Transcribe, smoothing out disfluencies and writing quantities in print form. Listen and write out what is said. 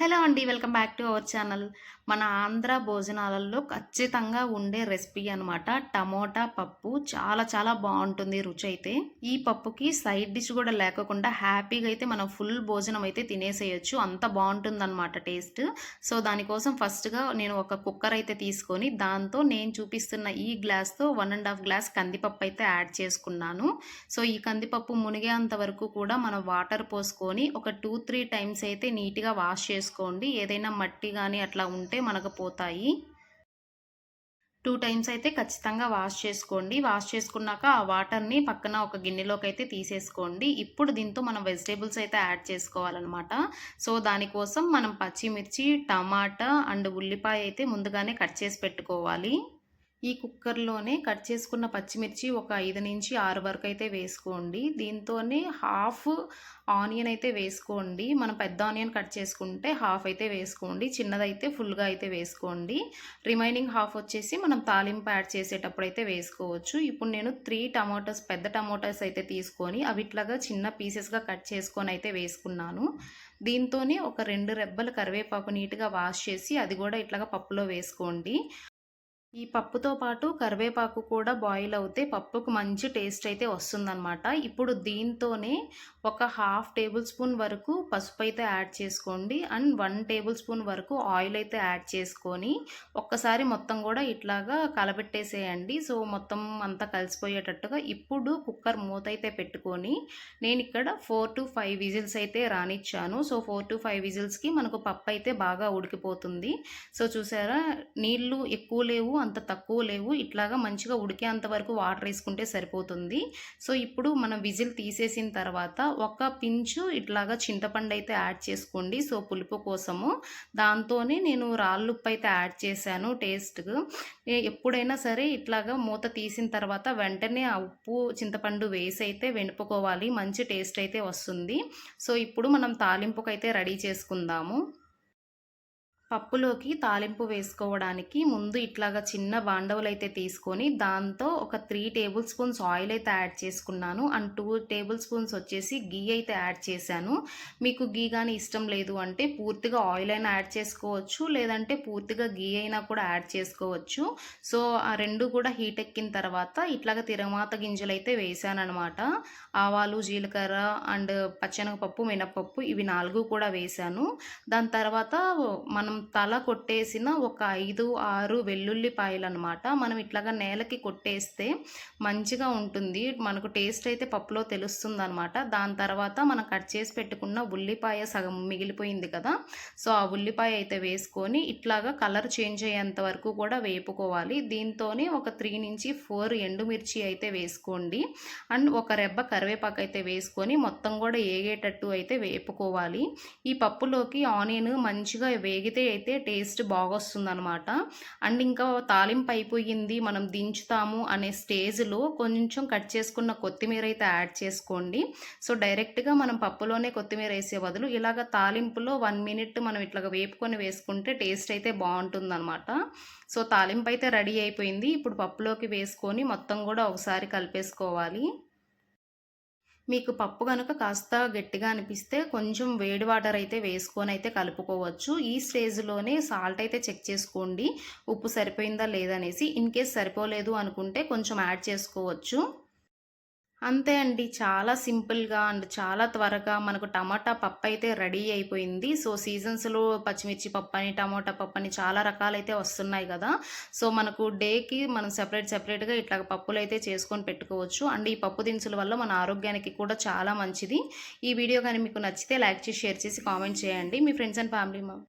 Hello అండి. Welcome back to our channel. మన ఆంధ్ర భోజనాలలో ఖచ్చితంగా ఉండే రెసిపీ అనమాట. టమోటా పప్పు చాలా చాలా బావుంటుంది రుచయితే. ఈ పప్పుకి సైడ్ డిష్ గూడా లేకోకుండా హ్యాపీగా అయితే మనం ఫుల్ భోజనం అయితే తినేసేయొచ్చు. అంత బావుంటుందనమాట టేస్ట్. సో, దానికోసం ఫస్ట్‌గా నేను ఒక కుక్కర్ అయితే తీసుకొని దాంతో నేను చూపిస్తున్న ఈ గ్లాస్‌తో 1 ½ గ్లాస్ కందిపప్పు అయితే యాడ్ చేసుకున్నాను. సో, ఈ కందిపప్పు మునిగేంత వరకు కూడా మనం వాటర్ పోసుకొని ఒక 2, 3 టైమ్స్ అయితే నీట్‌గా వాష్ చేసుకోండి. ఏదైనా మట్టి గాని అట్లా ఉంటే మనకు పోతాయి. 2 టైమ్స్ అయితే ఖచ్చితంగా వాష్ చేసుకోండి. వాష్ చేసుకున్నాక ఆ వాటర్‌ని పక్కన ఒక గిన్నెలోకైతే తీసేసుకోండి. ఇప్పుడు దీంతో మనం వెజిటబుల్స్ అయితే యాడ్ చేసుకోవాలనమాట. సో, దానికోసం మనం పచ్చిమిర్చి, టమాటా అండ్ ఉల్లిపాయ అయితే ముందుగానే కట్ చేసి పెట్టుకోవాలి. ఈ కుక్కర్‌లోనే కట్ చేసుకున్న పచ్చిమిర్చి ఒక 5-6 వరకైతే వేసుకోండి. దీంతోనే హాఫ్ ఆనియన్ అయితే వేసుకోండి. మనం పెద్ద ఆనియన్ కట్ చేసుకుంటే హాఫ్ అయితే వేసుకోండి. చిన్నదైతే ఫుల్‌గా అయితే వేసుకోండి. రిమైనింగ్ హాఫ్ వచ్చేసి మనం తాలింపు యాడ్ చేసేటప్పుడైతే వేసుకోవచ్చు. ఇప్పుడు నేను 3 టమాటోస్ పెద్ద టమాటోస్ అయితే తీసుకొని అవి ఇట్లాగా చిన్న పీసెస్‌గా కట్ చేసుకొని అయితే వేసుకున్నాను. దీంతోనే ఒక 2 రెబ్బలు కరివేపాకు నీట్‌గా వాష్ చేసి అది గూడా ఇట్లాగా పప్పులో వేసుకోండి. ఈ పప్పుతో పాటు కరివేపాకు కూడా బాయిల్ అవుతే పప్పుకు మంచి టేస్ట్ అయితే వస్తుందనమాట. ఇప్పుడు దీంతోనే ఒక హాఫ్ టేబుల్ స్పూన్ వరకు పసుపు అయితే యాడ్ చేసుకోండి. అండ్ 1 టేబుల్ స్పూన్ వరకు ఆయిల్ అయితే యాడ్ చేసుకొని ఒక్కసారి మొత్తం కూడా ఇట్లాగా కలబెట్టేసేయండి. సో, మొత్తం అంతా కలిసిపోయేటట్టుగా ఇప్పుడు కుక్కర్ మూత అయితే పెట్టుకొని నేను ఇక్కడ 4-5 విజిల్స్ అయితే రానిచ్చాను. సో, 4-5 విజిల్స్‌కి మనకు పప్పు అయితే బాగా ఉడికిపోతుంది. సో, చూసారా, నీళ్ళు ఎక్కువ లేవు, అంత తక్కువ లేవు. ఇట్లాగా మంచిగా ఉడికేంత వరకు వాటర్ వేసుకుంటే సరిపోతుంది. సో, ఇప్పుడు మనం విజిల్ తీసేసిన తర్వాత ఒక పించు ఇట్లాగా చింతపండు అయితే యాడ్ చేసుకోండి. సో, పులుపు కోసము. దాంతోనే నేను రాళ్ళుప్పు అయితే యాడ్ చేశాను టేస్ట్‌కు. ఎప్పుడైనా సరే ఇట్లాగా మూత తీసిన తర్వాత వెంటనే ఆ ఉప్పు, చింతపండు వేసి అయితే వెనుపుకోవాలి. మంచి టేస్ట్ అయితే వస్తుంది. సో, ఇప్పుడు మనం తాలింపుకైతే రెడీ చేసుకుందాము. పప్పులోకి తాలింపు వేసుకోవడానికి ముందు ఇట్లాగా చిన్న బాండవులైతే తీసుకొని దాంతో ఒక 3 టేబుల్ స్పూన్స్ ఆయిల్ అయితే యాడ్ చేసుకున్నాను. అండ్ 2 టేబుల్ స్పూన్స్ వచ్చేసి గీ అయితే యాడ్ చేశాను. మీకు గీ కానీ ఇష్టం లేదు అంటే పూర్తిగా ఆయిల్ అయినా యాడ్ చేసుకోవచ్చు, లేదంటే పూర్తిగా గీ అయినా కూడా యాడ్ చేసుకోవచ్చు. సో, ఆ రెండు కూడా హీట్ ఎక్కిన తర్వాత ఇట్లాగా తిరగమాత గింజలు అయితే వేసాననమాట. ఆవాలు, జీలకర్ర అండ్ పచ్చెనగపప్పు, మినపప్పు ఇవి 4 కూడా వేశాను. దాని తర్వాత మనం తల కొట్టేసిన ఒక 5, 6 వెల్లుల్లిపాయలనమాట. మనం ఇట్లాగా నేలకి కొట్టేస్తే మంచిగా ఉంటుంది. మనకు టేస్ట్ అయితే పప్పులో తెలుస్తుందనమాట. దాని తర్వాత మనం కట్ చేసి పెట్టుకున్న ఉల్లిపాయ సగం మిగిలిపోయింది కదా! సో, ఆ ఉల్లిపాయ అయితే వేసుకొని ఇట్లాగా కలర్ చేంజ్ అయ్యేంత వరకు కూడా వేపుకోవాలి. దీంతోనే ఒక 3-4 ఎండుమిర్చి అయితే వేసుకోండి. అండ్ ఒక రెబ్బ కరివేపాకు అయితే వేసుకొని మొత్తం కూడా ఏగేటట్టు అయితే వేపుకోవాలి. ఈ పప్పులోకి ఆనియన్ మంచిగా వేగితే అయితే టేస్ట్ బాగొస్తుందనమాట. అండ్ ఇంకా తాలింపు అయిపోయింది, మనం దించుతాము అనే స్టేజ్‌లో కొంచెం కట్ చేసుకున్న కొత్తిమీర అయితే యాడ్ చేసుకోండి. సో, డైరెక్ట్‌గా మనం పప్పులోనే కొత్తిమీర ఏసే బదులు ఇలాగ తాలింపులో 1 మినిట్ మనం ఇట్లాగా వేపుకొని వేసుకుంటే టేస్ట్ అయితే బావుంటుందనమాట. సో, తాలింపు అయితే రెడీ అయిపోయింది. ఇప్పుడు పప్పులోకి వేసుకొని మొత్తం గూడా ఒకసారి కలిపేసుకోవాలి. మీకు పప్పు గనుక కాస్త గట్టిగా అనిపిస్తే కొంచెం వేడి వాటర్ అయితే వేసుకొని అయితే కలుపుకోవచ్చు. ఈ స్టేజ్‌లోనే సాల్ట్ అయితే చెక్ చేసుకోండి. ఉప్పు సరిపోయిందా లేదనేసి. ఇన్‌కేస్ సరిపోలేదు అనుకుంటే కొంచెం యాడ్ చేసుకోవచ్చు. అంతే అండి. చాలా సింపుల్‌గా అండ్ చాలా త్వరగా మనకు టమాటా పప్పయితే రెడీ అయిపోయింది. సో, సీజన్స్‌లో పచ్చిమిర్చి పప్పని, టమాటా పప్పని చాలా రకాలైతే వస్తున్నాయి గదా! సో, మనకు డేకి మనం సెపరేట్‌గా ఇట్లా పప్పులైతే చేసుకొని పెట్టుకోవచ్చు. అండ్ ఈ పప్పు దినుసుల వల్ల మన ఆరోగ్యానికి కూడా చాలా మంచిది. ఈ వీడియో గాని మీకు నచ్చితే లైక్ చేసి, షేర్ చేసి, కామెంట్ చేయండి. మీ ఫ్రెండ్స్ అండ్ ఫ్యామిలీ